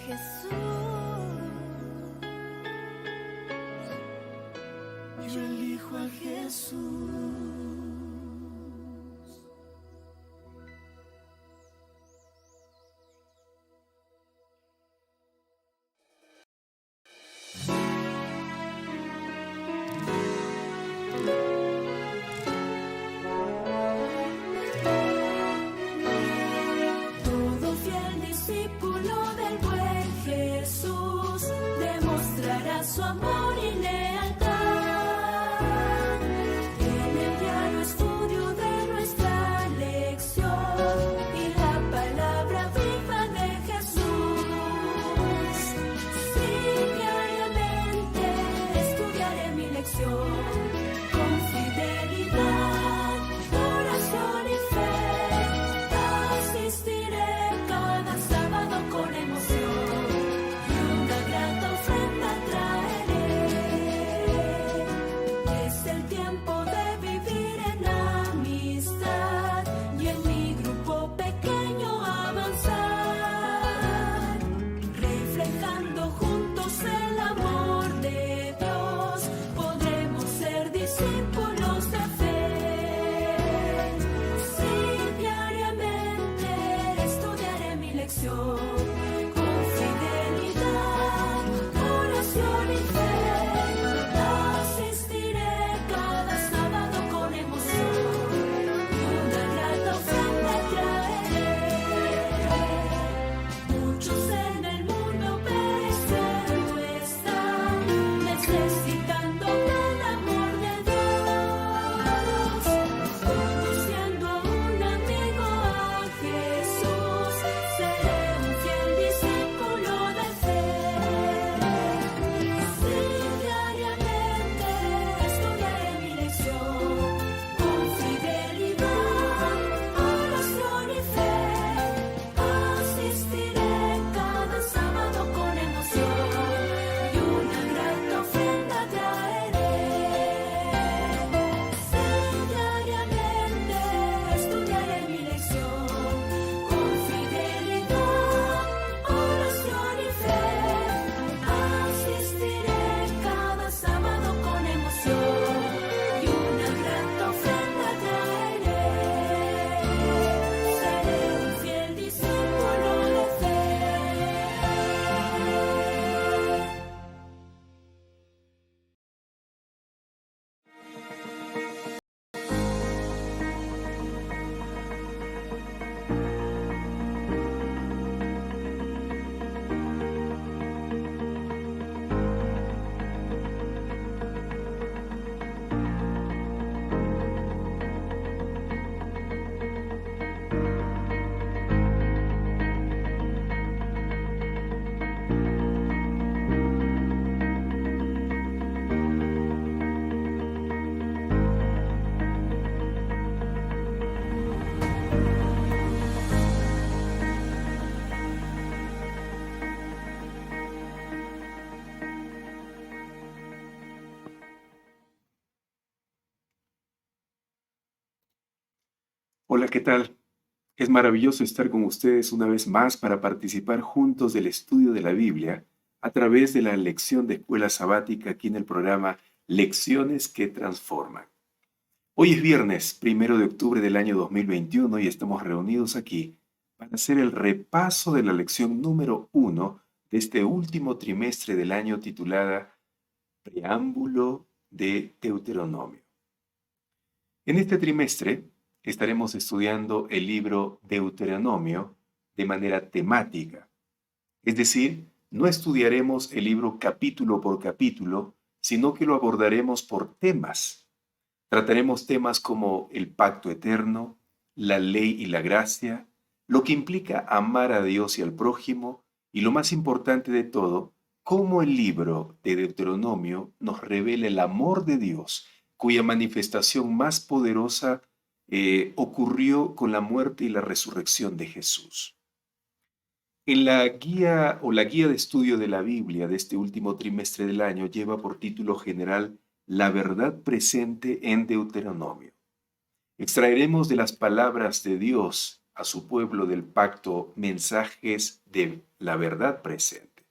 Jesús, yo elijo a Jesús. Todo fiel discípulo del buen Jesús demostrará su amor y lealtad. En el diario estudio de nuestra lección y la palabra viva de Jesús. Sí, diariamente estudiaré mi lección con fidelidad, oración y fe. Asistiré cada sábado con emoción y una grata ofrenda traeré. Es el tiempo de vivir en amistad y en mi grupo pequeño avanzar, reflejando juntos el amor de Dios. Podremos ser discípulos de fe. Sí, diariamente estudiaré mi lección con fidelidad, oración y fe. Asistiré cada sábado con emoción y una grata ofrenda traeré. Muchos en el mundo pereciendo están, necesitando del amor de Dios. Conduciendo a un amigo a Jesús, seré un fiel discípulo de fe. Sí, diariamente estudiaré mi lección con fidelidad, oración y fe. Asistiré cada sábado con emoción y una grata ofrenda traeré. Sí, diariamente estudiaré mi lección con fidelidad, oración y fe. Asistiré cada sábado con emoción y una grata ofrenda traeré. Seré un fiel discípulo de fe. Hola, ¿qué tal? Es maravilloso estar con ustedes una vez más para participar juntos del estudio de la Biblia a través de la lección de escuela sabática aquí en el programa Lecciones que Transforman. Hoy es viernes, 1 de octubre del año 2021 y estamos reunidos aquí para hacer el repaso de la lección número 1 de este último trimestre del año titulada Preámbulo de Deuteronomio. En este trimestre estaremos estudiando el libro Deuteronomio de manera temática. Es decir, no estudiaremos el libro capítulo por capítulo, sino que lo abordaremos por temas. Trataremos temas como el pacto eterno, la ley y la gracia, lo que implica amar a Dios y al prójimo, y lo más importante de todo, cómo el libro de Deuteronomio nos revela el amor de Dios, cuya manifestación más poderosa ocurrió con la muerte y la resurrección de Jesús. En la guía de estudio de la Biblia de este último trimestre del año lleva por título general La verdad presente en Deuteronomio. Extraeremos de las palabras de Dios a su pueblo del pacto mensajes de la verdad presente.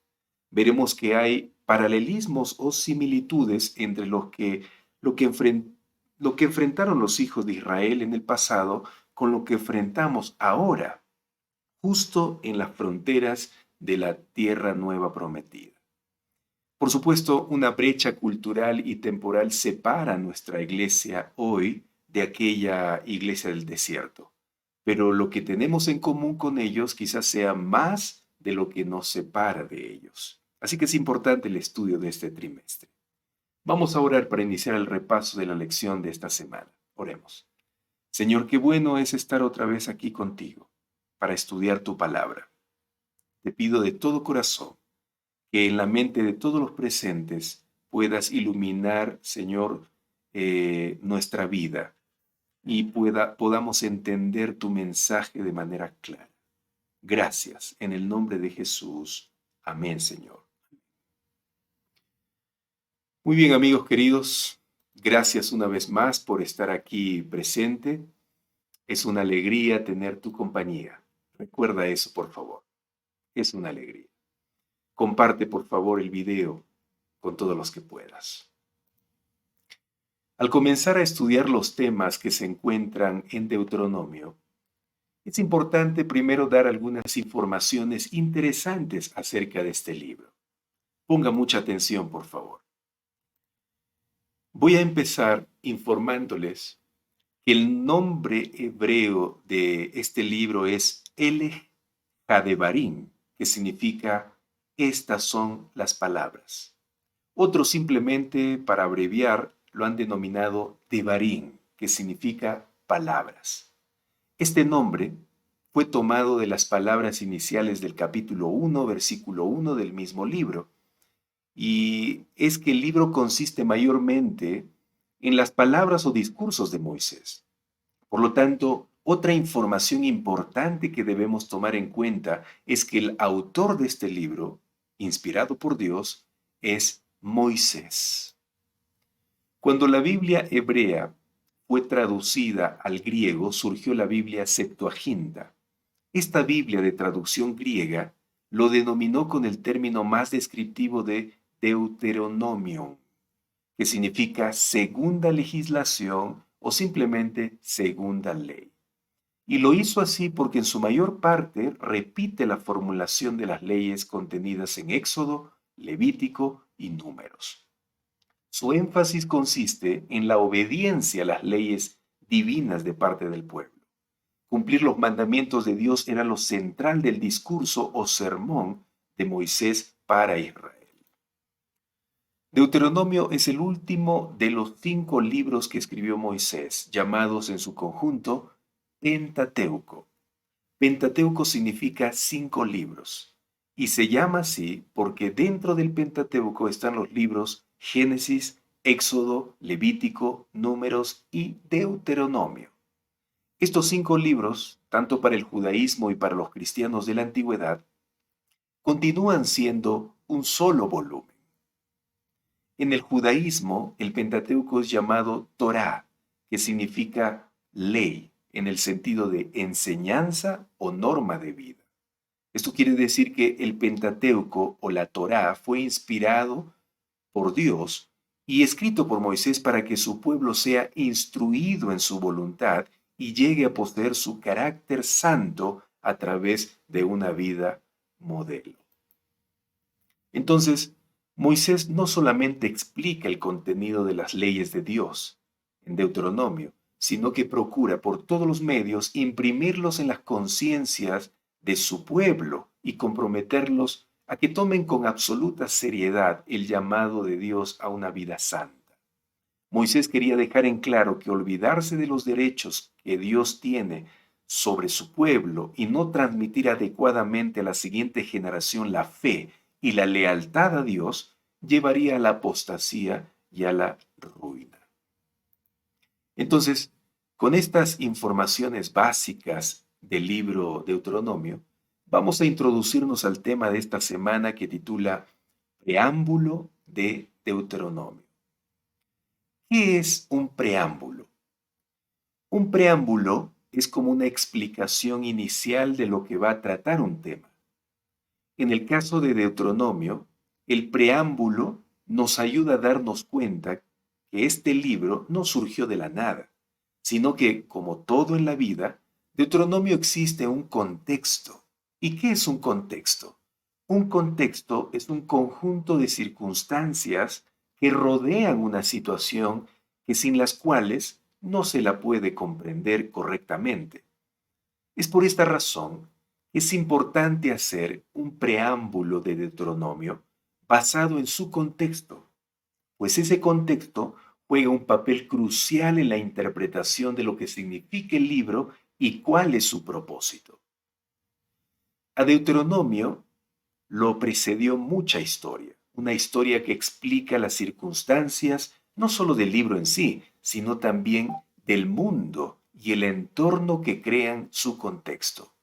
Veremos que hay paralelismos o similitudes entre lo que, enfren- lo que enfrentaron los hijos de Israel en el pasado con lo que enfrentamos ahora, justo en las fronteras de la tierra nueva prometida. Por supuesto, una brecha cultural y temporal separa nuestra iglesia hoy de aquella iglesia del desierto, pero lo que tenemos en común con ellos quizás sea más de lo que nos separa de ellos. Así que es importante el estudio de este trimestre. Vamos a orar para iniciar el repaso de la lección de esta semana. Oremos. Señor, qué bueno es estar otra vez aquí contigo para estudiar tu palabra. Te pido de todo corazón que en la mente de todos los presentes puedas iluminar, Señor, nuestra vida y podamos entender tu mensaje de manera clara. Gracias, en el nombre de Jesús. Amén, Señor. Muy bien, amigos queridos, gracias una vez más por estar aquí presente. Es una alegría tener tu compañía. Recuerda eso, por favor. Es una alegría. Comparte, por favor, el video con todos los que puedas. Al comenzar a estudiar los temas que se encuentran en Deuteronomio, es importante primero dar algunas informaciones interesantes acerca de este libro. Ponga mucha atención, por favor. Voy a empezar informándoles que el nombre hebreo de este libro es El Hadebarim, que significa estas son las palabras. Otros simplemente, para abreviar, lo han denominado Devarim, que significa palabras. Este nombre fue tomado de las palabras iniciales del capítulo 1, versículo 1 del mismo libro, y es que el libro consiste mayormente en las palabras o discursos de Moisés. Por lo tanto, otra información importante que debemos tomar en cuenta es que el autor de este libro, inspirado por Dios, es Moisés. Cuando la Biblia hebrea fue traducida al griego, surgió la Biblia Septuaginta. Esta Biblia de traducción griega lo denominó con el término más descriptivo de Deuteronomium, que significa segunda legislación o simplemente segunda ley. Y lo hizo así porque en su mayor parte repite la formulación de las leyes contenidas en Éxodo, Levítico y Números. Su énfasis consiste en la obediencia a las leyes divinas de parte del pueblo. Cumplir los mandamientos de Dios era lo central del discurso o sermón de Moisés para Israel. Deuteronomio es el último de los 5 libros que escribió Moisés, llamados en su conjunto Pentateuco. Pentateuco significa 5 libros, y se llama así porque dentro del Pentateuco están los libros Génesis, Éxodo, Levítico, Números y Deuteronomio. Estos 5 libros, tanto para el judaísmo y para los cristianos de la antigüedad, continúan siendo un solo volumen. En el judaísmo, el Pentateuco es llamado Torá, que significa ley, en el sentido de enseñanza o norma de vida. Esto quiere decir que el Pentateuco o la Torá fue inspirado por Dios y escrito por Moisés para que su pueblo sea instruido en su voluntad y llegue a poseer su carácter santo a través de una vida modelo. Entonces, Moisés no solamente explica el contenido de las leyes de Dios en Deuteronomio, sino que procura por todos los medios imprimirlos en las conciencias de su pueblo y comprometerlos a que tomen con absoluta seriedad el llamado de Dios a una vida santa. Moisés quería dejar en claro que olvidarse de los derechos que Dios tiene sobre su pueblo y no transmitir adecuadamente a la siguiente generación la fe y la lealtad a Dios llevaría a la apostasía y a la ruina. Entonces, con estas informaciones básicas del libro Deuteronomio, vamos a introducirnos al tema de esta semana que titula Preámbulo de Deuteronomio. ¿Qué es un preámbulo? Un preámbulo es como una explicación inicial de lo que va a tratar un tema. En el caso de Deuteronomio, el preámbulo nos ayuda a darnos cuenta que este libro no surgió de la nada, sino que, como todo en la vida, Deuteronomio existe un contexto. ¿Y qué es un contexto? Un contexto es un conjunto de circunstancias que rodean una situación que sin las cuales no se la puede comprender correctamente. Es por esta razón que es importante hacer un preámbulo de Deuteronomio basado en su contexto, pues ese contexto juega un papel crucial en la interpretación de lo que significa el libro y cuál es su propósito. A Deuteronomio lo precedió mucha historia, una historia que explica las circunstancias no solo del libro en sí, sino también del mundo y el entorno que crean su contexto.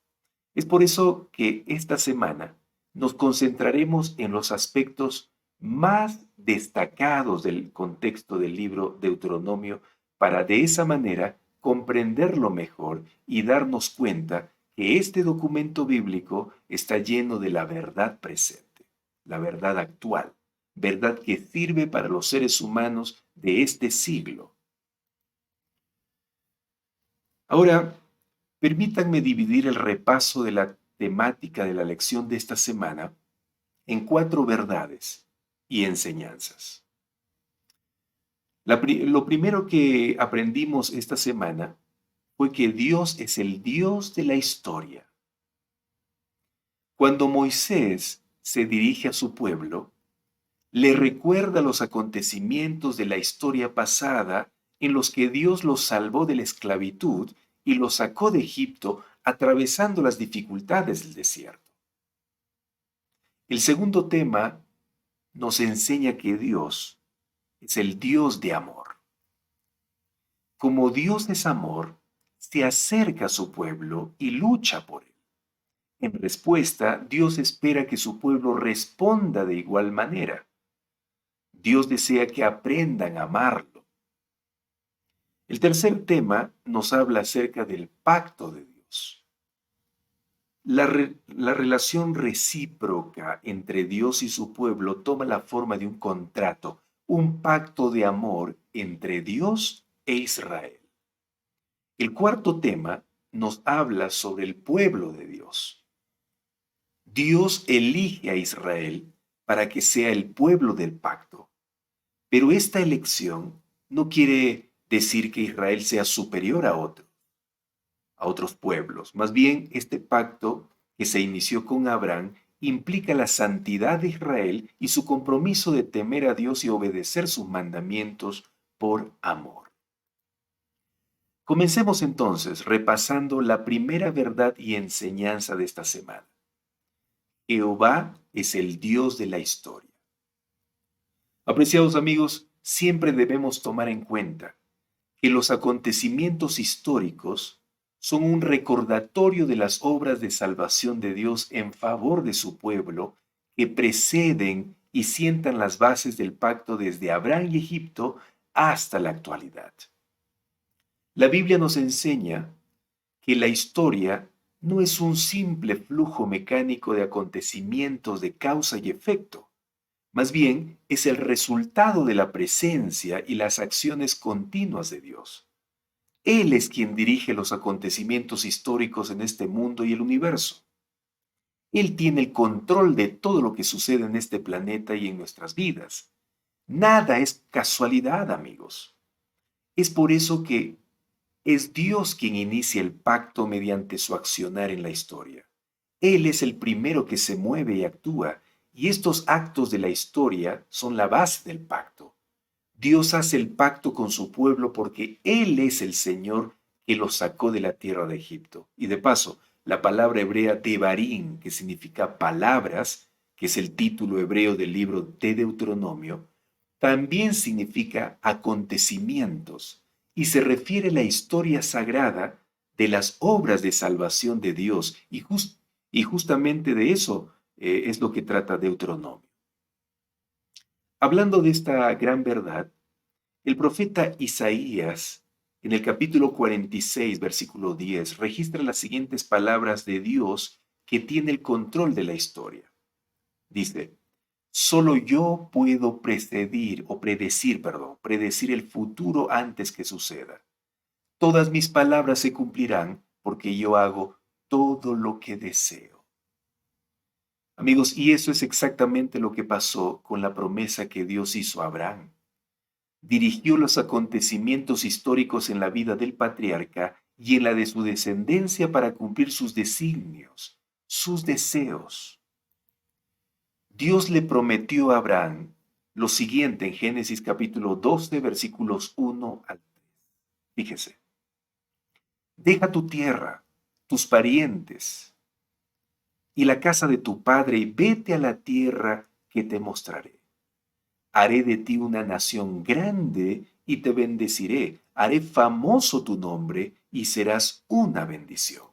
Es por eso que esta semana nos concentraremos en los aspectos más destacados del contexto del libro Deuteronomio para de esa manera comprenderlo mejor y darnos cuenta que este documento bíblico está lleno de la verdad presente, la verdad actual, verdad que sirve para los seres humanos de este siglo. Ahora, permítanme dividir el repaso de la temática de la lección de esta semana en 4 verdades y enseñanzas. Lo primero que aprendimos esta semana fue que Dios es el Dios de la historia. Cuando Moisés se dirige a su pueblo, le recuerda los acontecimientos de la historia pasada en los que Dios los salvó de la esclavitud y los sacó de Egipto atravesando las dificultades del desierto. El segundo tema nos enseña que Dios es el Dios de amor. Como Dios es amor, se acerca a su pueblo y lucha por él. En respuesta, Dios espera que su pueblo responda de igual manera. Dios desea que aprendan a amarlo. El tercer tema nos habla acerca del pacto de Dios. La relación recíproca entre Dios y su pueblo toma la forma de un contrato, un pacto de amor entre Dios e Israel. El cuarto tema nos habla sobre el pueblo de Dios. Dios elige a Israel para que sea el pueblo del pacto, pero esta elección no quiere decir que Israel sea superior a otros pueblos. Más bien, este pacto que se inició con Abraham implica la santidad de Israel y su compromiso de temer a Dios y obedecer sus mandamientos por amor. Comencemos entonces repasando la primera verdad y enseñanza de esta semana. Jehová es el Dios de la historia. Apreciados amigos, siempre debemos tomar en cuenta que los acontecimientos históricos son un recordatorio de las obras de salvación de Dios en favor de su pueblo que preceden y sientan las bases del pacto desde Abraham y Egipto hasta la actualidad. La Biblia nos enseña que la historia no es un simple flujo mecánico de acontecimientos de causa y efecto. Más bien, es el resultado de la presencia y las acciones continuas de Dios. Él es quien dirige los acontecimientos históricos en este mundo y el universo. Él tiene el control de todo lo que sucede en este planeta y en nuestras vidas. Nada es casualidad, amigos. Es por eso que es Dios quien inicia el pacto mediante su accionar en la historia. Él es el primero que se mueve y actúa, y estos actos de la historia son la base del pacto. Dios hace el pacto con su pueblo porque Él es el Señor que los sacó de la tierra de Egipto. Y de paso, la palabra hebrea Devarim, que significa palabras, que es el título hebreo del libro de Deuteronomio, también significa acontecimientos y se refiere a la historia sagrada de las obras de salvación de Dios. Y justamente de eso es lo que trata Deuteronomio. Hablando de esta gran verdad, el profeta Isaías en el capítulo 46, versículo 10, registra las siguientes palabras de Dios que tiene el control de la historia. Dice, solo yo puedo predecir el futuro antes que suceda. Todas mis palabras se cumplirán porque yo hago todo lo que deseo. Amigos, y eso es exactamente lo que pasó con la promesa que Dios hizo a Abraham. Dirigió los acontecimientos históricos en la vida del patriarca y en la de su descendencia para cumplir sus designios, sus deseos. Dios le prometió a Abraham lo siguiente en Génesis capítulo 12, versículos 1 al 3. Fíjese, deja tu tierra, tus parientes y la casa de tu padre y vete a la tierra que te mostraré. Haré de ti una nación grande y te bendeciré. Haré famoso tu nombre y serás una bendición.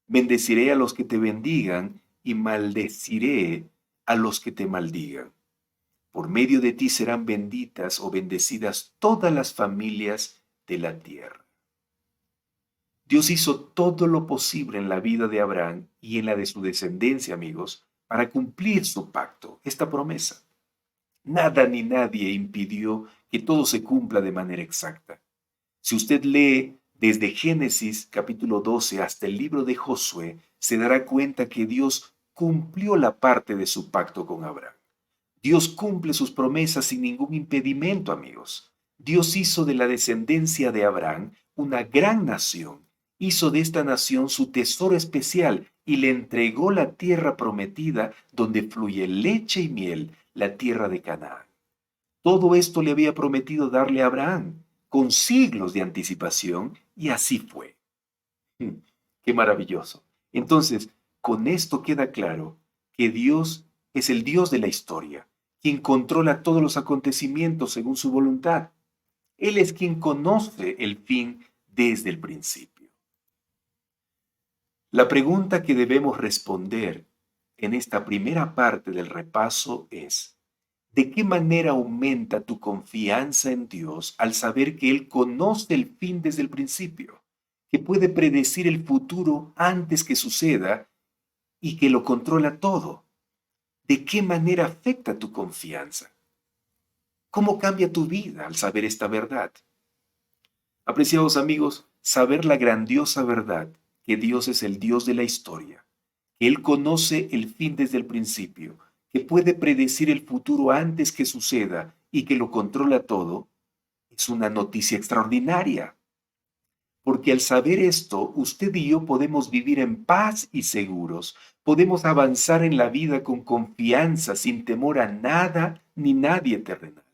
Bendeciré a los que te bendigan y maldeciré a los que te maldigan. Por medio de ti serán benditas o bendecidas todas las familias de la tierra. Dios hizo todo lo posible en la vida de Abraham y en la de su descendencia, amigos, para cumplir su pacto, esta promesa. Nada ni nadie impidió que todo se cumpla de manera exacta. Si usted lee desde Génesis capítulo 12 hasta el libro de Josué, se dará cuenta que Dios cumplió la parte de su pacto con Abraham. Dios cumple sus promesas sin ningún impedimento, amigos. Dios hizo de la descendencia de Abraham una gran nación. Hizo de esta nación su tesoro especial y le entregó la tierra prometida donde fluye leche y miel, la tierra de Canaán. Todo esto le había prometido darle a Abraham, con siglos de anticipación, y así fue. ¡Qué maravilloso! Entonces, con esto queda claro que Dios es el Dios de la historia, quien controla todos los acontecimientos según su voluntad. Él es quien conoce el fin desde el principio. La pregunta que debemos responder en esta primera parte del repaso es, ¿de qué manera aumenta tu confianza en Dios al saber que Él conoce el fin desde el principio, que puede predecir el futuro antes que suceda y que lo controla todo? ¿De qué manera afecta tu confianza? ¿Cómo cambia tu vida al saber esta verdad? Apreciados amigos, saber la grandiosa verdad que Dios es el Dios de la historia, que Él conoce el fin desde el principio, que puede predecir el futuro antes que suceda y que lo controla todo, es una noticia extraordinaria. Porque al saber esto, usted y yo podemos vivir en paz y seguros, podemos avanzar en la vida con confianza, sin temor a nada ni nadie terrenal.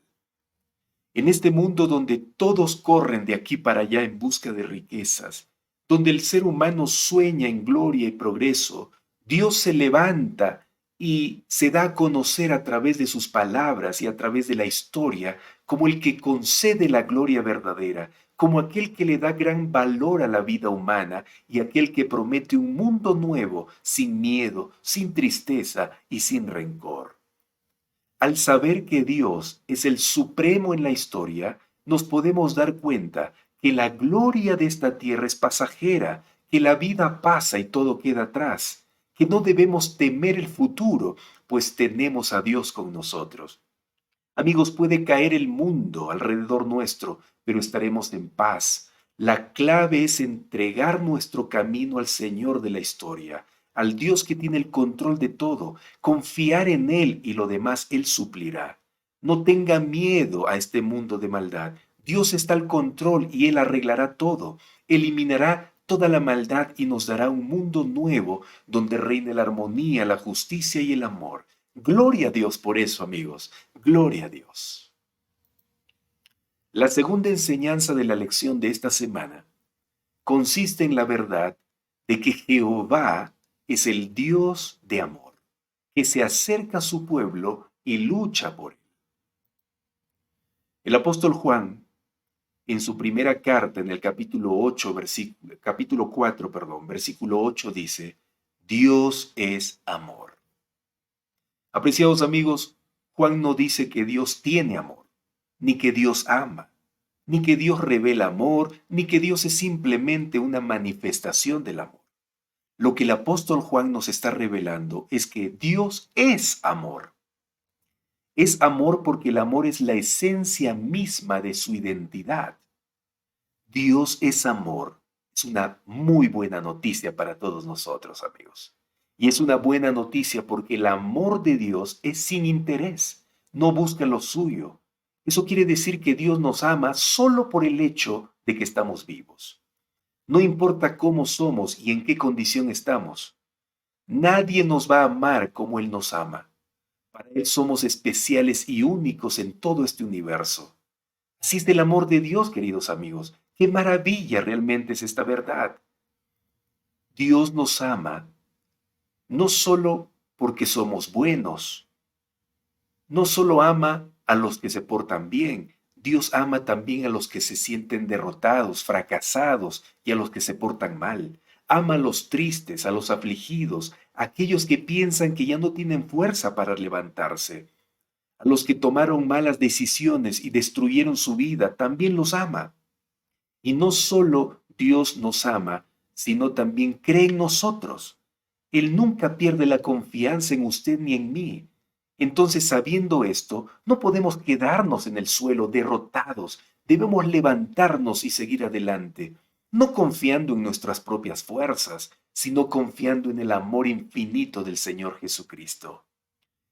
En este mundo donde todos corren de aquí para allá en busca de riquezas, donde el ser humano sueña en gloria y progreso, Dios se levanta y se da a conocer a través de sus palabras y a través de la historia como el que concede la gloria verdadera, como aquel que le da gran valor a la vida humana y aquel que promete un mundo nuevo, sin miedo, sin tristeza y sin rencor. Al saber que Dios es el supremo en la historia, nos podemos dar cuenta que la gloria de esta tierra es pasajera, que la vida pasa y todo queda atrás, que no debemos temer el futuro, pues tenemos a Dios con nosotros. Amigos, puede caer el mundo alrededor nuestro, pero estaremos en paz. La clave es entregar nuestro camino al Señor de la historia, al Dios que tiene el control de todo, confiar en Él y lo demás Él suplirá. No tenga miedo a este mundo de maldad. Dios está al control y Él arreglará todo. Eliminará toda la maldad y nos dará un mundo nuevo donde reine la armonía, la justicia y el amor. Gloria a Dios por eso, amigos. Gloria a Dios. La segunda enseñanza de la lección de esta semana consiste en la verdad de que Jehová es el Dios de amor, que se acerca a su pueblo y lucha por él. El apóstol Juan, en su primera carta, en el capítulo 4, versículo 8, dice, Dios es amor. Apreciados amigos, Juan no dice que Dios tiene amor, ni que Dios ama. ni que Dios revela amor, ni que Dios es simplemente una manifestación del amor. Lo que el apóstol Juan nos está revelando es que Dios es amor. Es amor porque el amor es la esencia misma de su identidad. Dios es amor. Es una muy buena noticia para todos nosotros, amigos. Y es una buena noticia porque el amor de Dios es sin interés, no busca lo suyo. Eso quiere decir que Dios nos ama solo por el hecho de que estamos vivos. No importa cómo somos y en qué condición estamos. Nadie nos va a amar como Él nos ama. Para Él somos especiales y únicos en todo este universo. Así es del amor de Dios, queridos amigos. Qué maravilla realmente es esta verdad. Dios nos ama no solo porque somos buenos, no solo ama a los que se portan bien, Dios ama también a los que se sienten derrotados, fracasados y a los que se portan mal. Ama a los tristes, a los afligidos, a aquellos que piensan que ya no tienen fuerza para levantarse. A los que tomaron malas decisiones y destruyeron su vida, también los ama. Y no solo Dios nos ama, sino también cree en nosotros. Él nunca pierde la confianza en usted ni en mí. Entonces, sabiendo esto, no podemos quedarnos en el suelo derrotados. Debemos levantarnos y seguir adelante, no confiando en nuestras propias fuerzas, sino confiando en el amor infinito del Señor Jesucristo.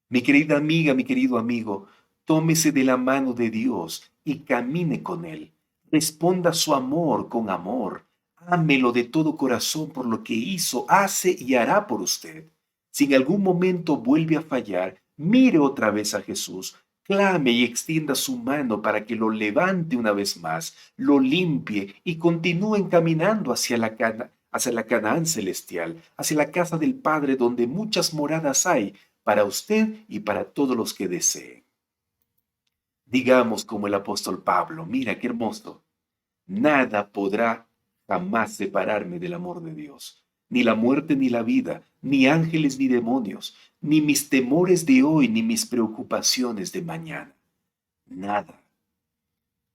Mi querida amiga, mi querido amigo, tómese de la mano de Dios y camine con Él. Responda su amor con amor. Ámelo de todo corazón por lo que hizo, hace y hará por usted. Si en algún momento vuelve a fallar, mire otra vez a Jesús, clame y extienda su mano para que lo levante una vez más, lo limpie y continúen caminando hacia la Canaán celestial, hacia la casa del Padre donde muchas moradas hay para usted y para todos los que deseen. Digamos como el apóstol Pablo, mira qué hermoso, nada podrá jamás separarme del amor de Dios, ni la muerte ni la vida, ni ángeles ni demonios, ni mis temores de hoy, ni mis preocupaciones de mañana. Nada,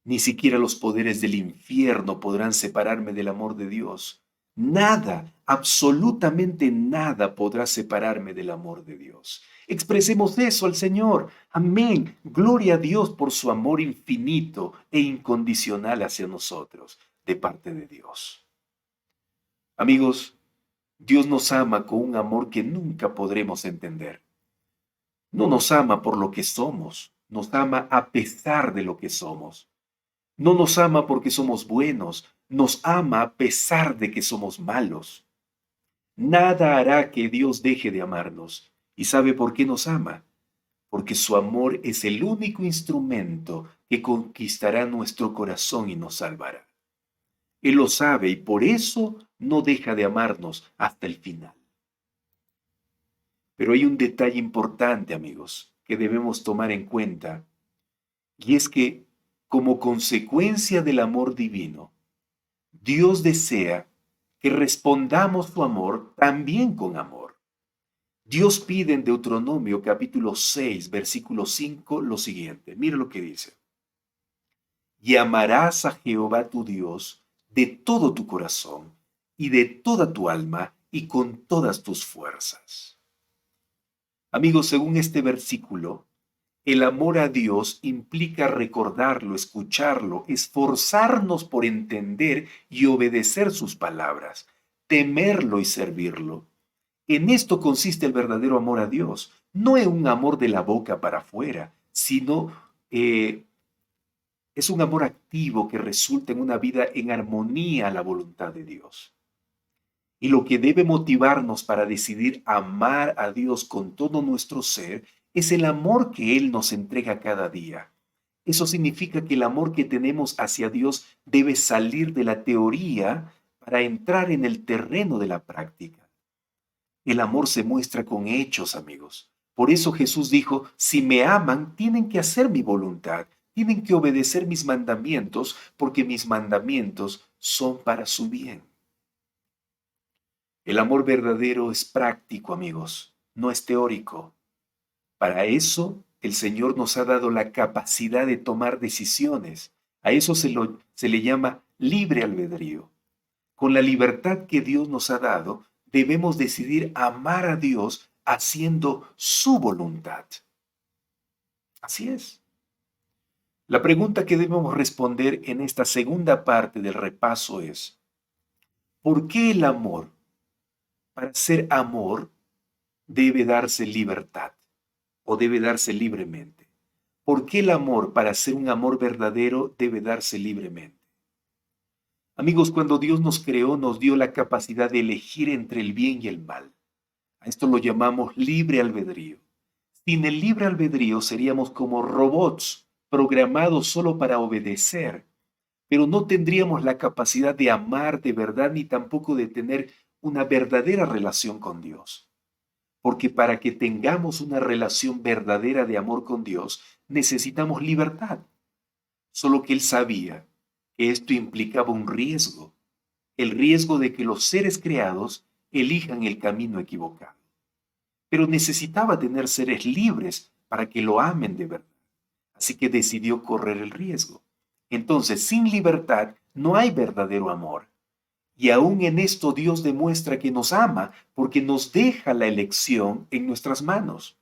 ni siquiera los poderes del infierno podrán separarme del amor de Dios. Nada, absolutamente nada podrá separarme del amor de Dios. Expresemos eso al Señor. Amén. Gloria a Dios por su amor infinito e incondicional hacia nosotros, de parte de Dios. Amigos, Dios nos ama con un amor que nunca podremos entender. No nos ama por lo que somos, nos ama a pesar de lo que somos. No nos ama porque somos buenos, nos ama a pesar de que somos malos. Nada hará que Dios deje de amarnos. ¿Y sabe por qué nos ama? Porque su amor es el único instrumento que conquistará nuestro corazón y nos salvará. Él lo sabe y por eso no deja de amarnos hasta el final. Pero hay un detalle importante, amigos, que debemos tomar en cuenta, y es que, como consecuencia del amor divino, Dios desea que respondamos su amor también con amor. Dios pide en Deuteronomio capítulo 6, versículo 5 lo siguiente. Mira lo que dice. Y amarás a Jehová tu Dios de todo tu corazón y de toda tu alma y con todas tus fuerzas. Amigos, según este versículo, el amor a Dios implica recordarlo, escucharlo, esforzarnos por entender y obedecer sus palabras, temerlo y servirlo. En esto consiste el verdadero amor a Dios. No es un amor de la boca para afuera, sino es un amor activo que resulta en una vida en armonía a la voluntad de Dios. Y lo que debe motivarnos para decidir amar a Dios con todo nuestro ser es el amor que Él nos entrega cada día. Eso significa que el amor que tenemos hacia Dios debe salir de la teoría para entrar en el terreno de la práctica. El amor se muestra con hechos, amigos. Por eso Jesús dijo, si me aman, tienen que hacer mi voluntad, tienen que obedecer mis mandamientos, porque mis mandamientos son para su bien. El amor verdadero es práctico, amigos, no es teórico. Para eso, el Señor nos ha dado la capacidad de tomar decisiones, A eso se le llama libre albedrío. Con la libertad que Dios nos ha dado, debemos decidir amar a Dios haciendo su voluntad. Así es. La pregunta que debemos responder en esta segunda parte del repaso es, ¿por qué el amor? Para ser amor debe darse libertad o debe darse libremente. ¿Por qué el amor, para ser un amor verdadero, debe darse libremente? Amigos, cuando Dios nos creó, nos dio la capacidad de elegir entre el bien y el mal. A esto lo llamamos libre albedrío. Sin el libre albedrío seríamos como robots programados solo para obedecer, pero no tendríamos la capacidad de amar de verdad ni tampoco de tener una verdadera relación con Dios. Porque para que tengamos una relación verdadera de amor con Dios, necesitamos libertad. Solo que Él sabía que esto implicaba un riesgo, el riesgo de que los seres creados elijan el camino equivocado. Pero necesitaba tener seres libres para que lo amen de verdad. Así que decidió correr el riesgo. Entonces, sin libertad no hay verdadero amor. Y aún en esto Dios demuestra que nos ama porque nos deja la elección en nuestras manos.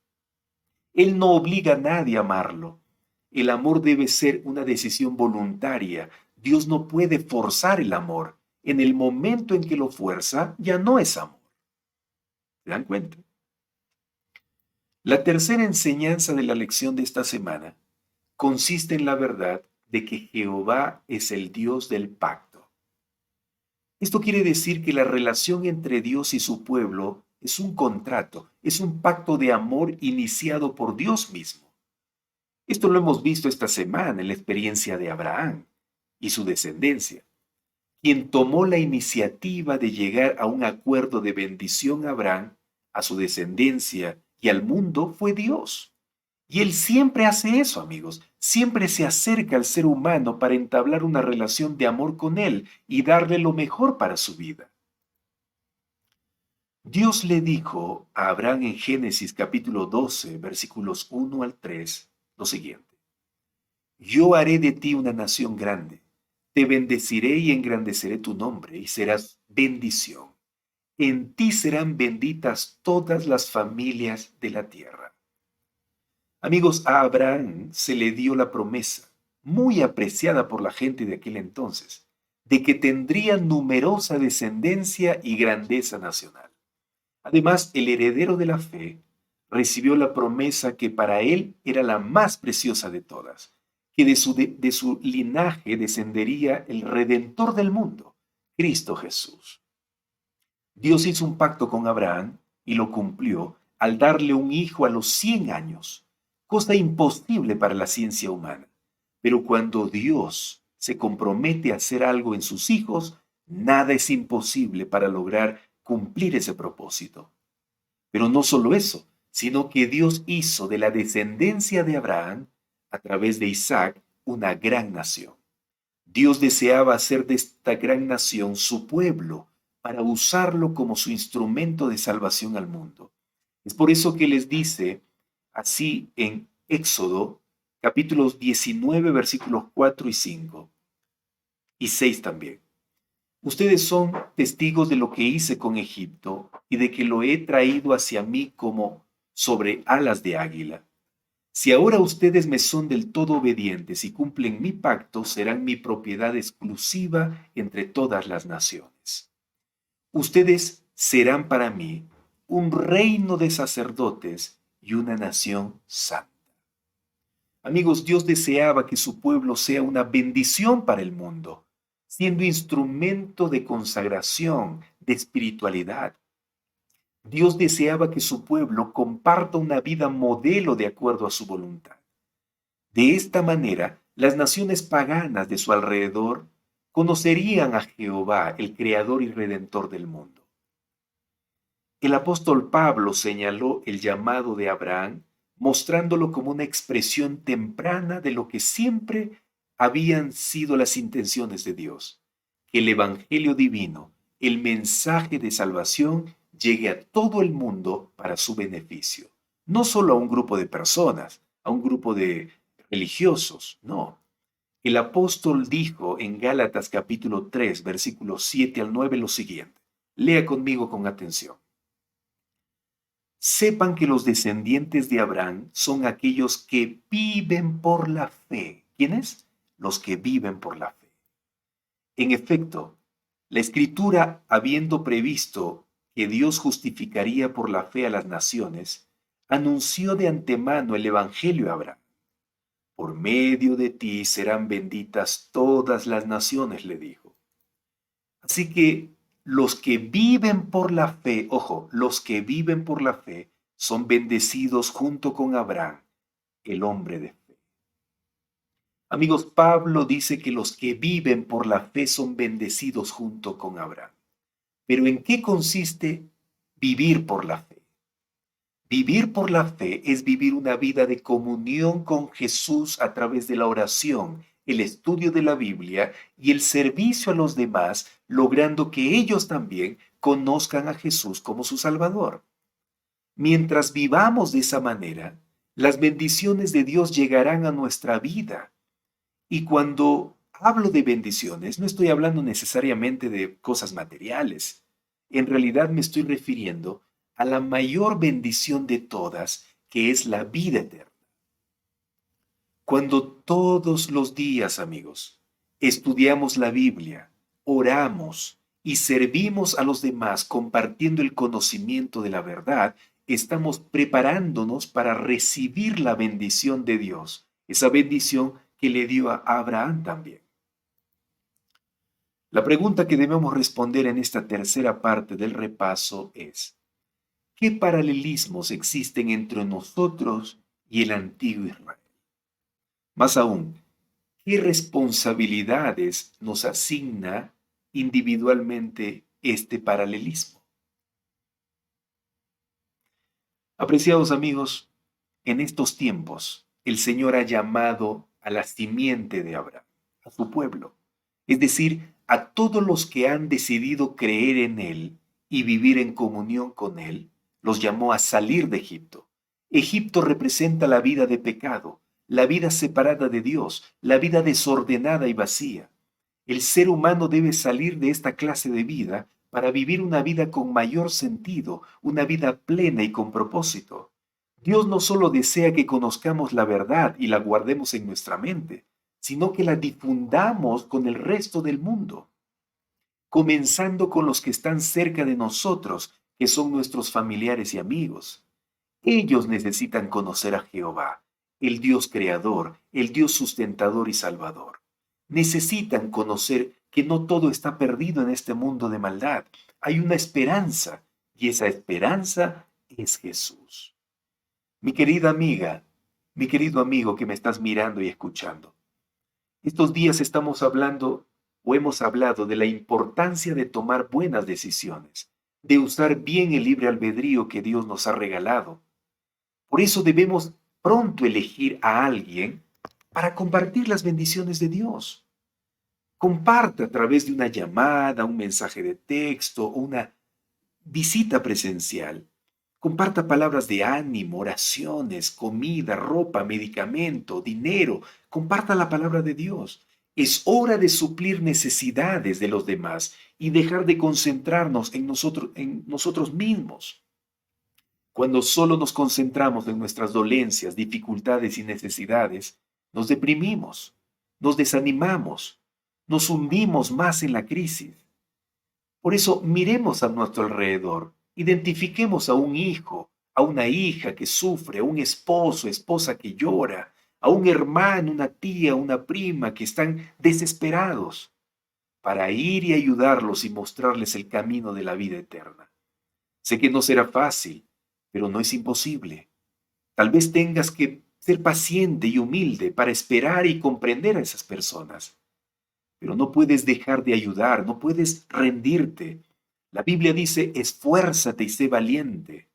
Él no obliga a nadie a amarlo. El amor debe ser una decisión voluntaria. Dios no puede forzar el amor. En el momento en que lo fuerza, ya no es amor. ¿Se dan cuenta? La tercera enseñanza de la lección de esta semana consiste en la verdad de que Jehová es el Dios del pacto. Esto quiere decir que la relación entre Dios y su pueblo es un contrato, es un pacto de amor iniciado por Dios mismo. Esto lo hemos visto esta semana en la experiencia de Abraham y su descendencia, quien tomó la iniciativa de llegar a un acuerdo de bendición a Abraham, a su descendencia y al mundo fue Dios. Y Él siempre hace eso, amigos. Siempre se acerca al ser humano para entablar una relación de amor con Él y darle lo mejor para su vida. Dios le dijo a Abraham en Génesis capítulo 12, versículos 1 al 3, lo siguiente. Yo haré de ti una nación grande, te bendeciré y engrandeceré tu nombre y serás bendición. En ti serán benditas todas las familias de la tierra. Amigos, a Abraham se le dio la promesa, muy apreciada por la gente de aquel entonces, de que tendría numerosa descendencia y grandeza nacional. Además, el heredero de la fe recibió la promesa que para él era la más preciosa de todas, que de su linaje descendería el Redentor del mundo, Cristo Jesús. Dios hizo un pacto con Abraham y lo cumplió al darle un hijo a los 100 años, cosa imposible para la ciencia humana. Pero cuando Dios se compromete a hacer algo en sus hijos, nada es imposible para lograr cumplir ese propósito. Pero no solo eso, sino que Dios hizo de la descendencia de Abraham, a través de Isaac, una gran nación. Dios deseaba hacer de esta gran nación su pueblo, para usarlo como su instrumento de salvación al mundo. Es por eso que les dice así en Éxodo, capítulos 19, versículos 4 y 5, y 6 también. Ustedes son testigos de lo que hice con Egipto y de que lo he traído hacia mí como sobre alas de águila. Si ahora ustedes me son del todo obedientes y cumplen mi pacto, serán mi propiedad exclusiva entre todas las naciones. Ustedes serán para mí un reino de sacerdotes y una nación santa. Amigos, Dios deseaba que su pueblo sea una bendición para el mundo, siendo instrumento de consagración, de espiritualidad. Dios deseaba que su pueblo comparta una vida modelo de acuerdo a su voluntad. De esta manera, las naciones paganas de su alrededor conocerían a Jehová, el Creador y Redentor del mundo. El apóstol Pablo señaló el llamado de Abraham, mostrándolo como una expresión temprana de lo que siempre habían sido las intenciones de Dios, que el Evangelio divino, el mensaje de salvación, llegue a todo el mundo para su beneficio. No solo a un grupo de personas, a un grupo de religiosos, no. El apóstol dijo en Gálatas capítulo 3, versículos 7 al 9 lo siguiente. Lea conmigo con atención. Sepan que los descendientes de Abraham son aquellos que viven por la fe. ¿Quiénes? Los que viven por la fe. En efecto, la Escritura, habiendo previsto que Dios justificaría por la fe a las naciones, anunció de antemano el Evangelio a Abraham. Por medio de ti serán benditas todas las naciones, le dijo. Así que los que viven por la fe, ojo, los que viven por la fe son bendecidos junto con Abraham, el hombre de fe. Amigos, Pablo dice que los que viven por la fe son bendecidos junto con Abraham. Pero ¿en qué consiste vivir por la fe? Vivir por la fe es vivir una vida de comunión con Jesús a través de la oración, el estudio de la Biblia y el servicio a los demás, logrando que ellos también conozcan a Jesús como su Salvador. Mientras vivamos de esa manera, las bendiciones de Dios llegarán a nuestra vida. Y cuando hablo de bendiciones, no estoy hablando necesariamente de cosas materiales. En realidad me estoy refiriendo a la mayor bendición de todas, que es la vida eterna. Cuando todos los días, amigos, estudiamos la Biblia, oramos y servimos a los demás compartiendo el conocimiento de la verdad, estamos preparándonos para recibir la bendición de Dios, esa bendición que le dio a Abraham también. La pregunta que debemos responder en esta tercera parte del repaso es: ¿qué paralelismos existen entre nosotros y el antiguo Israel? Más aún, ¿qué responsabilidades nos asigna individualmente este paralelismo? Apreciados amigos, en estos tiempos el Señor ha llamado a la simiente de Abraham, a su pueblo, es decir, a todos los que han decidido creer en Él y vivir en comunión con Él, los llamó a salir de Egipto. Egipto representa la vida de pecado, la vida separada de Dios, la vida desordenada y vacía. El ser humano debe salir de esta clase de vida para vivir una vida con mayor sentido, una vida plena y con propósito. Dios no solo desea que conozcamos la verdad y la guardemos en nuestra mente, sino que la difundamos con el resto del mundo, comenzando con los que están cerca de nosotros, que son nuestros familiares y amigos. Ellos necesitan conocer a Jehová, el Dios creador, el Dios sustentador y salvador. Necesitan conocer que no todo está perdido en este mundo de maldad. Hay una esperanza, y esa esperanza es Jesús. Mi querida amiga, mi querido amigo que me estás mirando y escuchando, estos días estamos hablando o hemos hablado de la importancia de tomar buenas decisiones, de usar bien el libre albedrío que Dios nos ha regalado. Por eso debemos pronto elegir a alguien para compartir las bendiciones de Dios. Comparta a través de una llamada, un mensaje de texto o una visita presencial. Comparta palabras de ánimo, oraciones, comida, ropa, medicamento, dinero. Comparta la palabra de Dios. Es hora de suplir necesidades de los demás y dejar de concentrarnos en nosotros mismos. Cuando solo nos concentramos en nuestras dolencias, dificultades y necesidades, nos deprimimos, nos desanimamos, nos hundimos más en la crisis. Por eso miremos a nuestro alrededor, identifiquemos a un hijo, a una hija que sufre, a un esposo, esposa que llora, a un hermano, una tía, una prima que están desesperados, para ir y ayudarlos y mostrarles el camino de la vida eterna. Sé que no será fácil, pero no es imposible. Tal vez tengas que ser paciente y humilde para esperar y comprender a esas personas. Pero no puedes dejar de ayudar, no puedes rendirte. La Biblia dice, esfuérzate y sé valiente.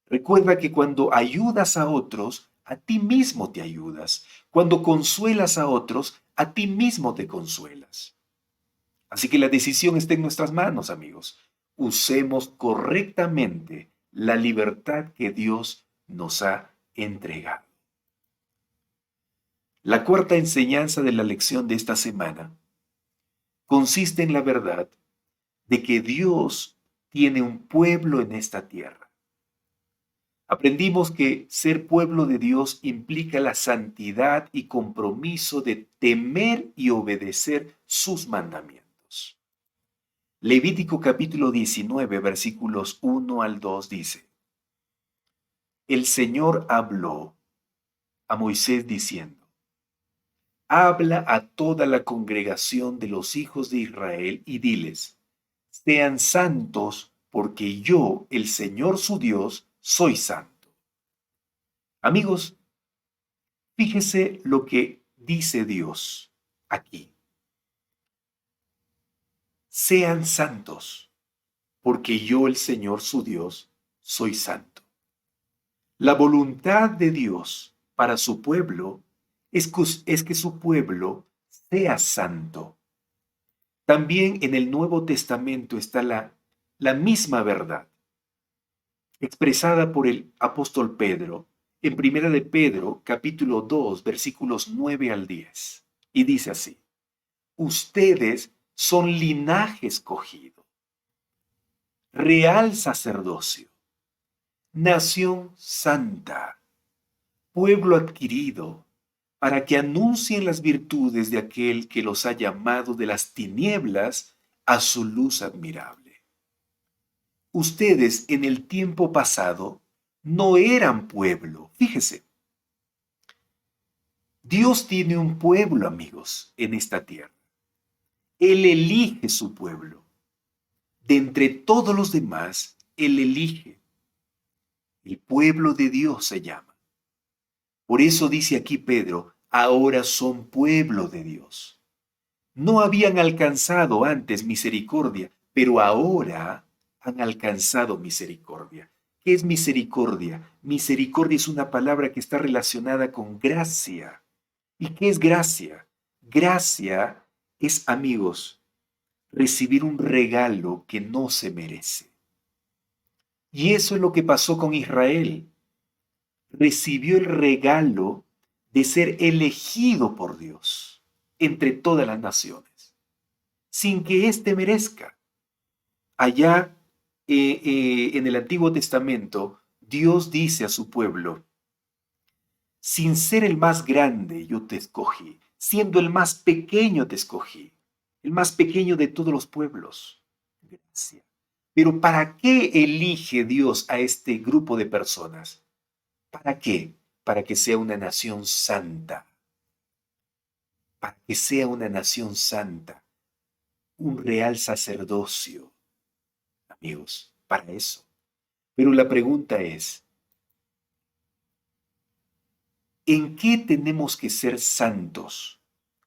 Recuerda que cuando ayudas a otros, a ti mismo te ayudas. Cuando consuelas a otros, a ti mismo te consuelas. Así que la decisión está en nuestras manos, amigos. Usemos correctamente la libertad que Dios nos ha entregado. La cuarta enseñanza de la lección de esta semana consiste en la verdad de que Dios tiene un pueblo en esta tierra. Aprendimos que ser pueblo de Dios implica la santidad y compromiso de temer y obedecer sus mandamientos. Levítico capítulo 19, versículos 1 al 2 dice: El Señor habló a Moisés diciendo: Habla a toda la congregación de los hijos de Israel y diles: Sean santos, porque yo, el Señor su Dios, soy santo. Amigos, fíjese lo que dice Dios aquí. Sean santos, porque yo, el Señor su Dios, soy santo. La voluntad de Dios para su pueblo es que su pueblo sea santo. También en el Nuevo Testamento está la misma verdad, expresada por el apóstol Pedro en Primera de Pedro, capítulo 2, versículos 9 al 10. Y dice así: Ustedes son linaje escogido, real sacerdocio, nación santa, pueblo adquirido, para que anuncien las virtudes de aquel que los ha llamado de las tinieblas a su luz admirable. Ustedes en el tiempo pasado no eran pueblo. Fíjese, Dios tiene un pueblo, amigos, en esta tierra. Él elige su pueblo. De entre todos los demás, Él elige. El pueblo de Dios se llama. Por eso dice aquí Pedro: ahora son pueblo de Dios. No habían alcanzado antes misericordia, pero ahora han alcanzado misericordia. ¿Qué es misericordia? Misericordia es una palabra que está relacionada con gracia. ¿Y qué es gracia? Gracia es, amigos, recibir un regalo que no se merece. Y eso es lo que pasó con Israel. Recibió el regalo de ser elegido por Dios entre todas las naciones, sin que éste merezca. Allá en el Antiguo Testamento, Dios dice a su pueblo: sin ser el más grande yo te escogí, siendo el más pequeño te escogí, el más pequeño de todos los pueblos. Gracia. Pero ¿para qué elige Dios a este grupo de personas? ¿Para qué? Para que sea una nación santa. Para que sea una nación santa. Un real sacerdocio. Amigos, para eso. Pero la pregunta es: ¿en qué tenemos que ser santos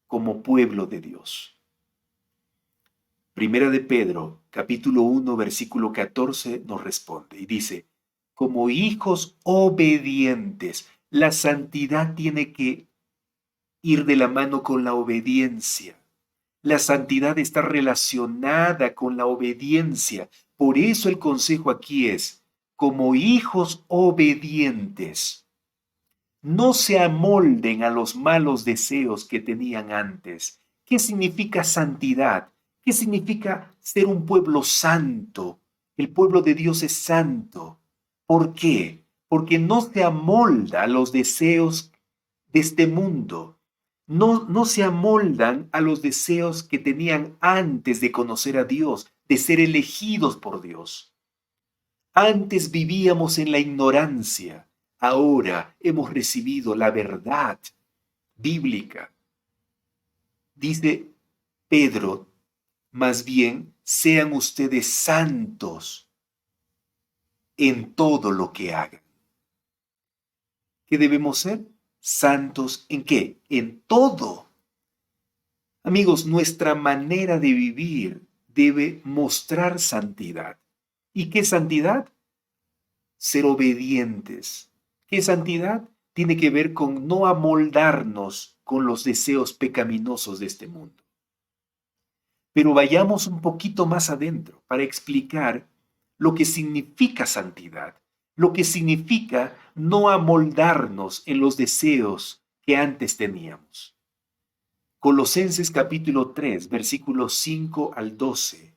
como pueblo de Dios? Primera de Pedro, capítulo 1, versículo 14, nos responde y dice: como hijos obedientes. La santidad tiene que ir de la mano con la obediencia. La santidad está relacionada con la obediencia. Por eso el consejo aquí es: como hijos obedientes, no se amolden a los malos deseos que tenían antes. ¿Qué significa santidad? ¿Qué significa ser un pueblo santo? El pueblo de Dios es santo. ¿Por qué? Porque no se amolda a los deseos de este mundo. No se amoldan a los deseos que tenían antes de conocer a Dios, de ser elegidos por Dios. Antes vivíamos en la ignorancia. Ahora hemos recibido la verdad bíblica. Dice Pedro: más bien, sean ustedes santos en todo lo que hagan. ¿Qué debemos ser? ¿Santos en qué? En todo. Amigos, nuestra manera de vivir debe mostrar santidad. ¿Y qué santidad? Ser obedientes. ¿Qué santidad? Tiene que ver con no amoldarnos con los deseos pecaminosos de este mundo. Pero vayamos un poquito más adentro para explicar lo que significa santidad, lo que significa no amoldarnos en los deseos que antes teníamos. Colosenses capítulo 3, versículos 5 al 12.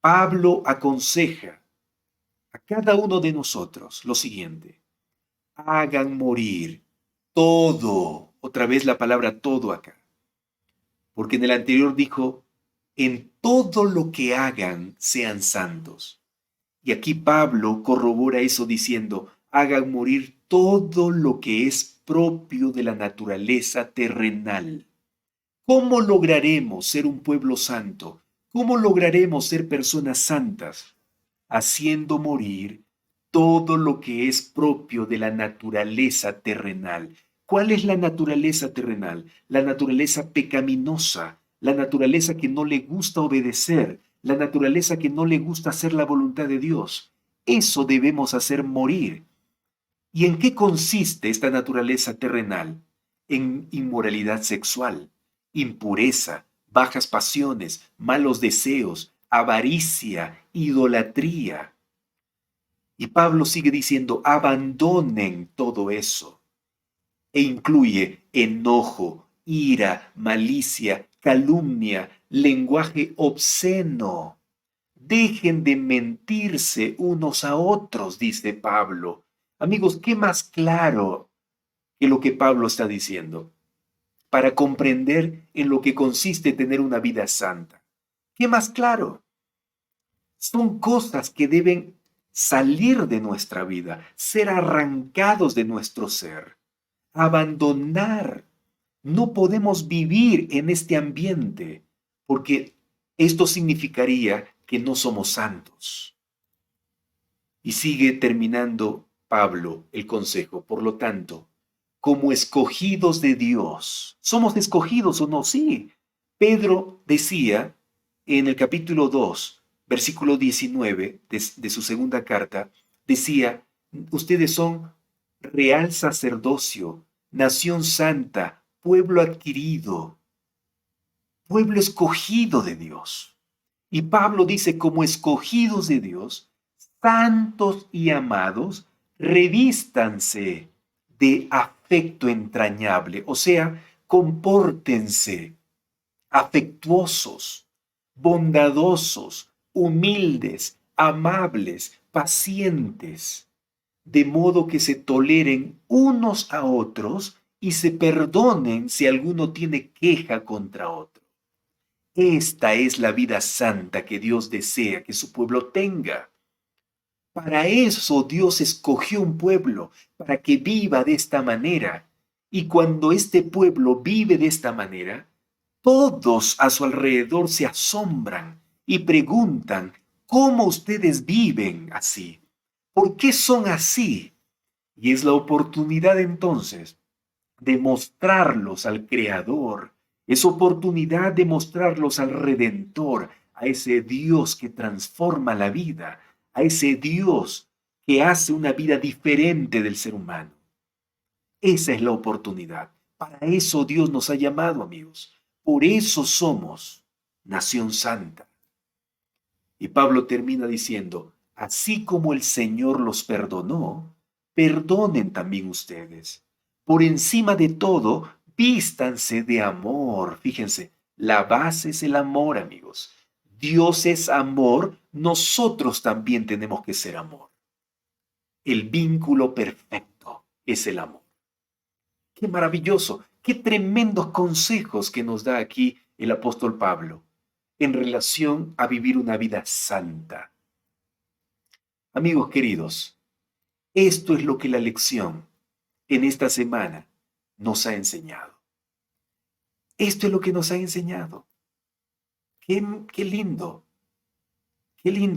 Pablo aconseja a cada uno de nosotros lo siguiente: hagan morir todo, otra vez la palabra todo acá, porque en el anterior dijo, en todo lo que hagan sean santos. Y aquí Pablo corrobora eso diciendo, hagan morir todo lo que es propio de la naturaleza terrenal. ¿Cómo lograremos ser un pueblo santo? ¿Cómo lograremos ser personas santas? Haciendo morir todo lo que es propio de la naturaleza terrenal. ¿Cuál es la naturaleza terrenal? La naturaleza pecaminosa, la naturaleza que no le gusta obedecer, la naturaleza que no le gusta hacer la voluntad de Dios. Eso debemos hacer morir. ¿Y en qué consiste esta naturaleza terrenal? En inmoralidad sexual, impureza, bajas pasiones, malos deseos, avaricia, idolatría. Y Pablo sigue diciendo, abandonen todo eso. E incluye enojo, ira, malicia, calumnia, lenguaje obsceno. Dejen de mentirse unos a otros, dice Pablo. Amigos, ¿qué más claro que lo que Pablo está diciendo? Para comprender en lo que consiste tener una vida santa. ¿Qué más claro? Son cosas que deben salir de nuestra vida, ser arrancados de nuestro ser, abandonar. No podemos vivir en este ambiente porque esto significaría que no somos santos. Y sigue terminando Pablo el consejo. Por lo tanto, como escogidos de Dios, ¿somos escogidos o no? Sí. Pedro decía en el capítulo 2, versículo 19 de su segunda carta, decía, ustedes son real sacerdocio, nación santa, pueblo adquirido, pueblo escogido de Dios. Y Pablo dice, como escogidos de Dios, santos y amados, revístanse de afecto entrañable, o sea, compórtense afectuosos, bondadosos, humildes, amables, pacientes, de modo que se toleren unos a otros y se perdonen si alguno tiene queja contra otro. Esta es la vida santa que Dios desea que su pueblo tenga. Para eso Dios escogió un pueblo, para que viva de esta manera. Y cuando este pueblo vive de esta manera, todos a su alrededor se asombran y preguntan, ¿cómo ustedes viven así? ¿Por qué son así? Y es la oportunidad entonces de mostrarlos al Creador, es oportunidad de mostrarlos al Redentor, a ese Dios que transforma la vida, a ese Dios que hace una vida diferente del ser humano. Esa es la oportunidad. Para eso Dios nos ha llamado, amigos. Por eso somos nación santa. Y Pablo termina diciendo, así como el Señor los perdonó, perdonen también ustedes. Por encima de todo, vístanse de amor. Fíjense, la base es el amor, amigos. Dios es amor, nosotros también tenemos que ser amor. El vínculo perfecto es el amor. Qué maravilloso, qué tremendos consejos que nos da aquí el apóstol Pablo en relación a vivir una vida santa. Amigos queridos, esto es lo que la lección en esta semana nos ha enseñado. Esto es lo que nos ha enseñado. Qué lindo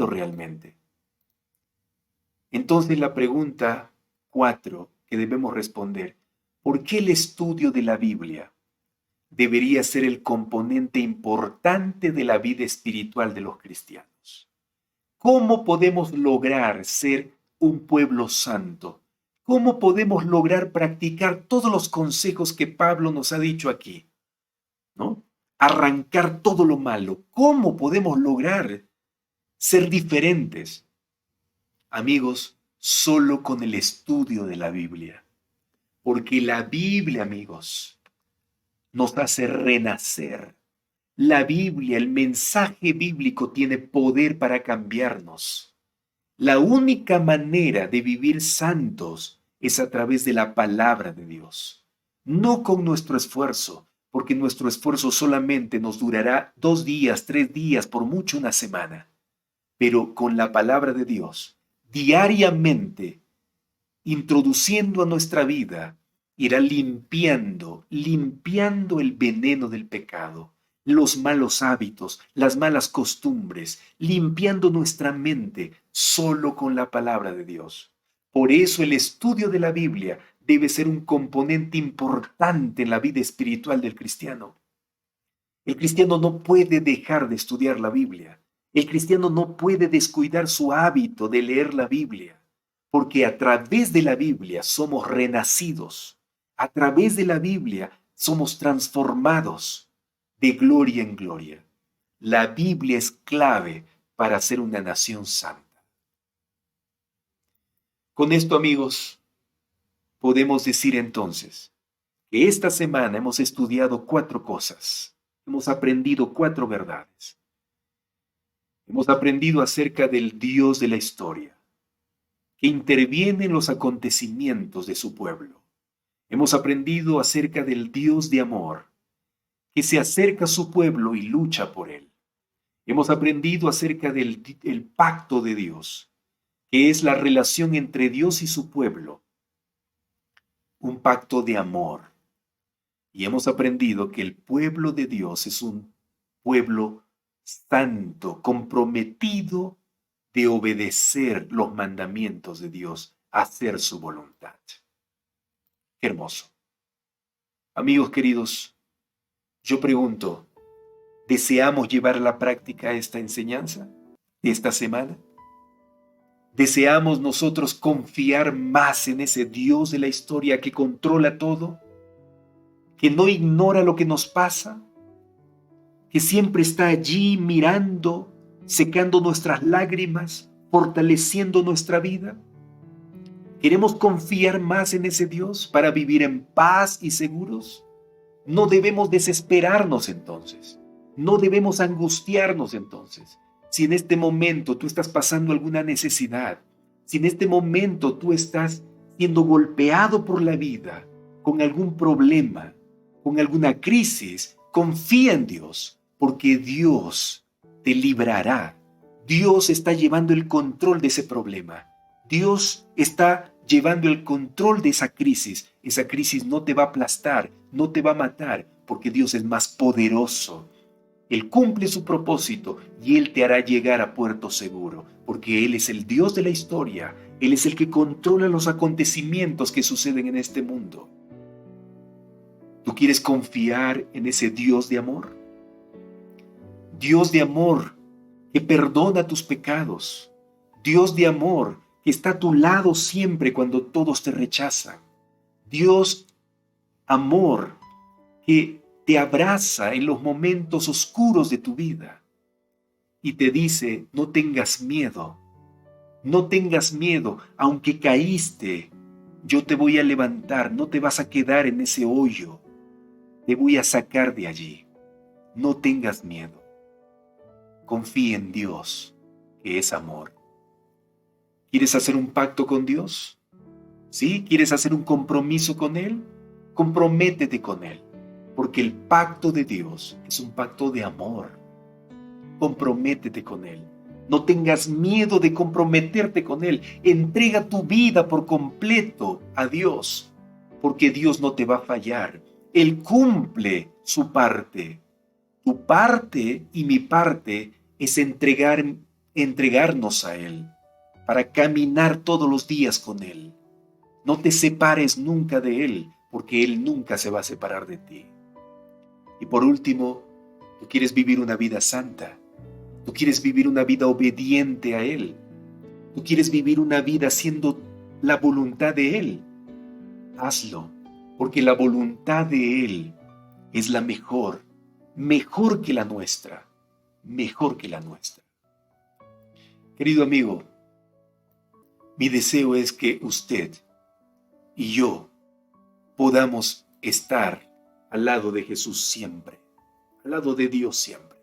realmente. Entonces la pregunta 4 que debemos responder, ¿por qué el estudio de la Biblia debería ser el componente importante de la vida espiritual de los cristianos? ¿Cómo podemos lograr ser un pueblo santo? ¿Cómo podemos lograr practicar todos los consejos que Pablo nos ha dicho aquí? ¿No? Arrancar todo lo malo. ¿Cómo podemos lograr ser diferentes? Amigos, solo con el estudio de la Biblia. Porque la Biblia, amigos, nos hace renacer. La Biblia, el mensaje bíblico tiene poder para cambiarnos. La única manera de vivir santos es a través de la palabra de Dios, no con nuestro esfuerzo, porque nuestro esfuerzo solamente nos durará 2 días, 3 días, por mucho una semana, pero con la palabra de Dios, diariamente, introduciendo a nuestra vida, irá limpiando el veneno del pecado, los malos hábitos, las malas costumbres, limpiando nuestra mente solo con la palabra de Dios. Por eso el estudio de la Biblia debe ser un componente importante en la vida espiritual del cristiano. El cristiano no puede dejar de estudiar la Biblia. El cristiano no puede descuidar su hábito de leer la Biblia, porque a través de la Biblia somos renacidos. A través de la Biblia somos transformados de gloria en gloria. La Biblia es clave para ser una nación santa. Con esto, amigos, podemos decir entonces que esta semana hemos estudiado 4 cosas. Hemos aprendido 4 verdades. Hemos aprendido acerca del Dios de la historia, que interviene en los acontecimientos de su pueblo. Hemos aprendido acerca del Dios de amor, que se acerca a su pueblo y lucha por él. Hemos aprendido acerca del pacto de Dios, que es la relación entre Dios y su pueblo, un pacto de amor. Y hemos aprendido que el pueblo de Dios es un pueblo santo, comprometido de obedecer los mandamientos de Dios, hacer su voluntad. Qué hermoso. Amigos queridos, yo pregunto, ¿deseamos llevar a la práctica esta enseñanza de esta semana? ¿Deseamos nosotros confiar más en ese Dios de la historia que controla todo, que no ignora lo que nos pasa, que siempre está allí mirando, secando nuestras lágrimas, fortaleciendo nuestra vida? ¿Queremos confiar más en ese Dios para vivir en paz y seguros? No debemos desesperarnos entonces. No debemos angustiarnos entonces. Si en este momento tú estás pasando alguna necesidad, si en este momento tú estás siendo golpeado por la vida, con algún problema, con alguna crisis, confía en Dios, porque Dios te librará. Dios está llevando el control de ese problema. Dios está llevando el control de esa crisis. Esa crisis no te va a aplastar, no te va a matar, porque Dios es más poderoso. Él cumple su propósito y Él te hará llegar a puerto seguro, porque Él es el Dios de la historia. Él es el que controla los acontecimientos que suceden en este mundo. ¿Tú quieres confiar en ese Dios de amor? Dios de amor que perdona tus pecados. Dios de amor que está a tu lado siempre cuando todos te rechazan. Dios amor que te abraza en los momentos oscuros de tu vida y te dice, no tengas miedo, aunque caíste, yo te voy a levantar, no te vas a quedar en ese hoyo, te voy a sacar de allí, no tengas miedo, confía en Dios, que es amor. ¿Quieres hacer un pacto con Dios? ¿Sí? ¿Quieres hacer un compromiso con Él? Comprométete con Él. Porque el pacto de Dios es un pacto de amor. Comprométete con Él. No tengas miedo de comprometerte con Él. Entrega tu vida por completo a Dios, porque Dios no te va a fallar. Él cumple su parte. Tu parte y mi parte es entregarnos a Él, para caminar todos los días con Él. No te separes nunca de Él, porque Él nunca se va a separar de ti. Y por último, tú quieres vivir una vida santa. Tú quieres vivir una vida obediente a Él. Tú quieres vivir una vida haciendo la voluntad de Él. Hazlo, porque la voluntad de Él es la mejor, mejor que la nuestra, mejor que la nuestra. Querido amigo, mi deseo es que usted y yo podamos estar al lado de Jesús siempre, al lado de Dios siempre.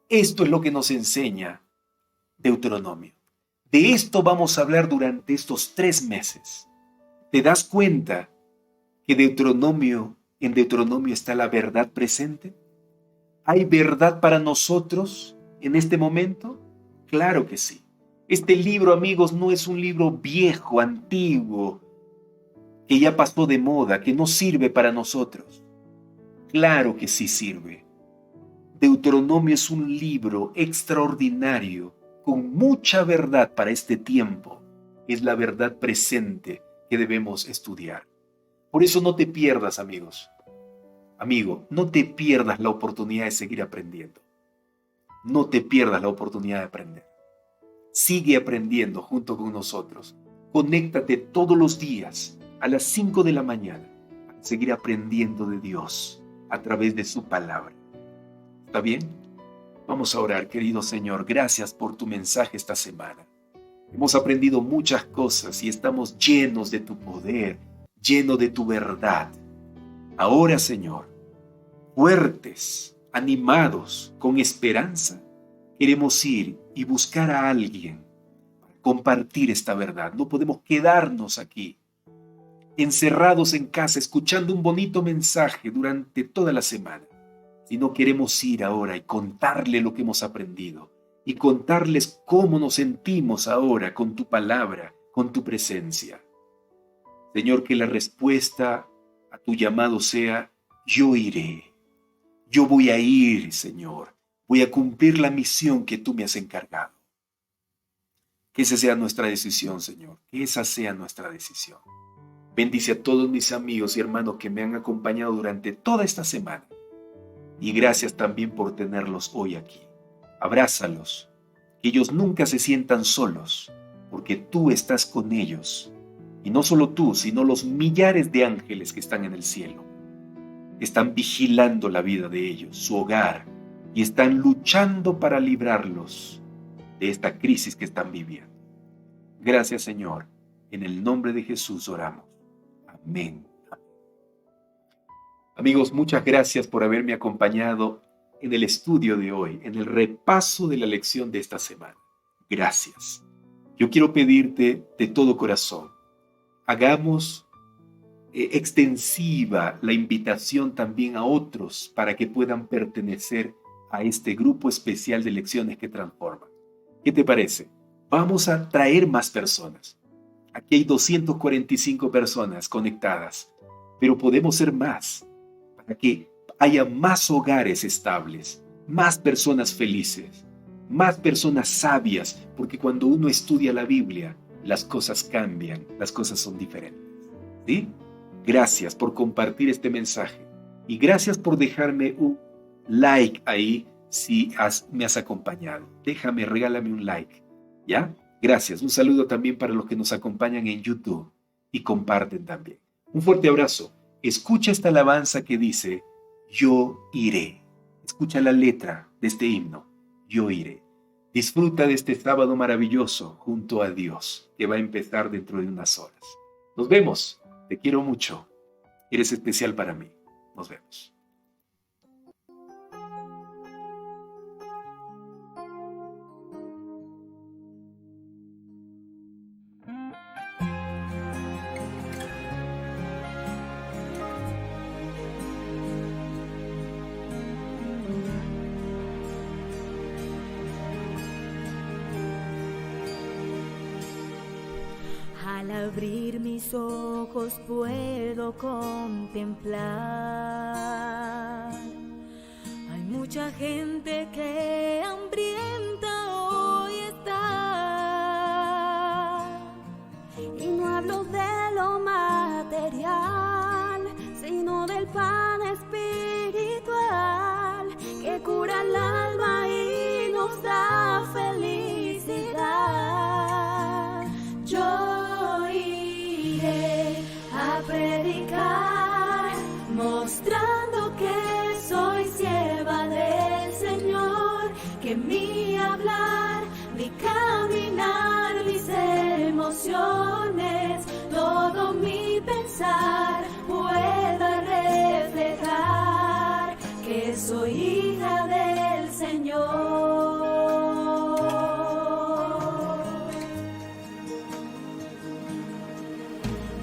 Esto es lo que nos enseña Deuteronomio. De esto vamos a hablar durante estos 3 meses. ¿Te das cuenta que en Deuteronomio está la verdad presente? ¿Hay verdad para nosotros en este momento? Claro que sí. Este libro, amigos, no es un libro viejo, antiguo, que ya pasó de moda, que no sirve para nosotros. Claro que sí sirve. Deuteronomio es un libro extraordinario, con mucha verdad para este tiempo. Es la verdad presente que debemos estudiar. Por eso no te pierdas, amigos. Amigo, no te pierdas la oportunidad de seguir aprendiendo. No te pierdas la oportunidad de aprender. Sigue aprendiendo junto con nosotros. Conéctate todos los días a las 5 de la mañana para seguir aprendiendo de Dios a través de su palabra. ¿Está bien? Vamos a orar, querido Señor. Gracias por tu mensaje esta semana. Hemos aprendido muchas cosas y estamos llenos de tu poder, llenos de tu verdad. Ahora, Señor, fuertes, animados, con esperanza, queremos ir y buscar a alguien para compartir esta verdad. No podemos quedarnos aquí, encerrados en casa, escuchando un bonito mensaje durante toda la semana. Sino queremos ir ahora y contarle lo que hemos aprendido y contarles cómo nos sentimos ahora con tu palabra, con tu presencia. Señor, que la respuesta a tu llamado sea: yo iré. Yo voy a ir, Señor. Voy a cumplir la misión que tú me has encargado. Que esa sea nuestra decisión, Señor. Que esa sea nuestra decisión. Bendice a todos mis amigos y hermanos que me han acompañado durante toda esta semana. Y gracias también por tenerlos hoy aquí. Abrázalos, que ellos nunca se sientan solos, porque tú estás con ellos. Y no solo tú, sino los millares de ángeles que están en el cielo. Están vigilando la vida de ellos, su hogar, y están luchando para librarlos de esta crisis que están viviendo. Gracias, Señor. En el nombre de Jesús oramos. Amén. Amigos, muchas gracias por haberme acompañado en el estudio de hoy, en el repaso de la lección de esta semana. Gracias. Yo quiero pedirte de todo corazón, hagamos extensiva la invitación también a otros para que puedan pertenecer a este grupo especial de lecciones que transforman. ¿Qué te parece? Vamos a traer más personas. Aquí hay 245 personas conectadas, pero podemos ser más. Para que haya más hogares estables, más personas felices, más personas sabias, porque cuando uno estudia la Biblia, las cosas cambian, las cosas son diferentes. ¿Sí? Gracias por compartir este mensaje y gracias por dejarme un like ahí si me has acompañado. Regálame un like, ¿ya? Gracias. Un saludo también para los que nos acompañan en YouTube y comparten también. Un fuerte abrazo. Escucha esta alabanza que dice: yo iré. Escucha la letra de este himno: yo iré. Disfruta de este sábado maravilloso junto a Dios, que va a empezar dentro de unas horas. Nos vemos. Te quiero mucho. Eres especial para mí. Nos vemos. Al abrir mis ojos puedo contemplar. Hay mucha gente que hambrienta hoy está. Y no hablo de lo material, sino del pan espiritual que cura el alma y nos da felicidad. Yo iré a predicar, mostrando que soy sierva del Señor, que mi hablar, mi caminar, mis emociones, todo mi pensar soy hija del Señor.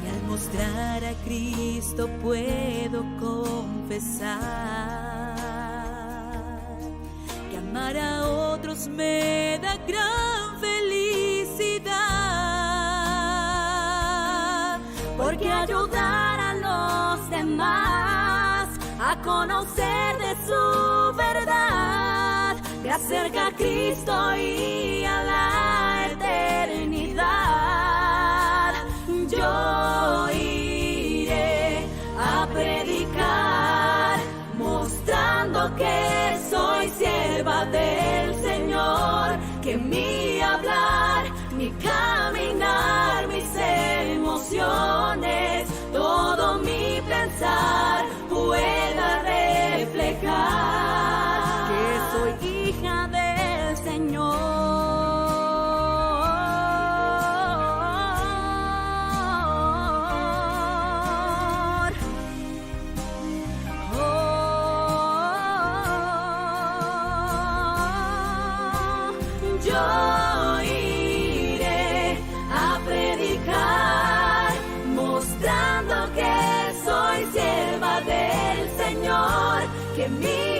Y al mostrar a Cristo puedo confesar que amar a otros me da gran felicidad, porque ayudar a los demás a conocer de su verdad me acerca a Cristo y a la eternidad. Yo iré a predicar, mostrando que soy sierva del Señor, que mi hablar, mi caminar, mis emociones, todo mi pensar pueda reflejar que soy hija del Señor. Yo iré a predicar, mostrando que soy sierva del Señor, que mi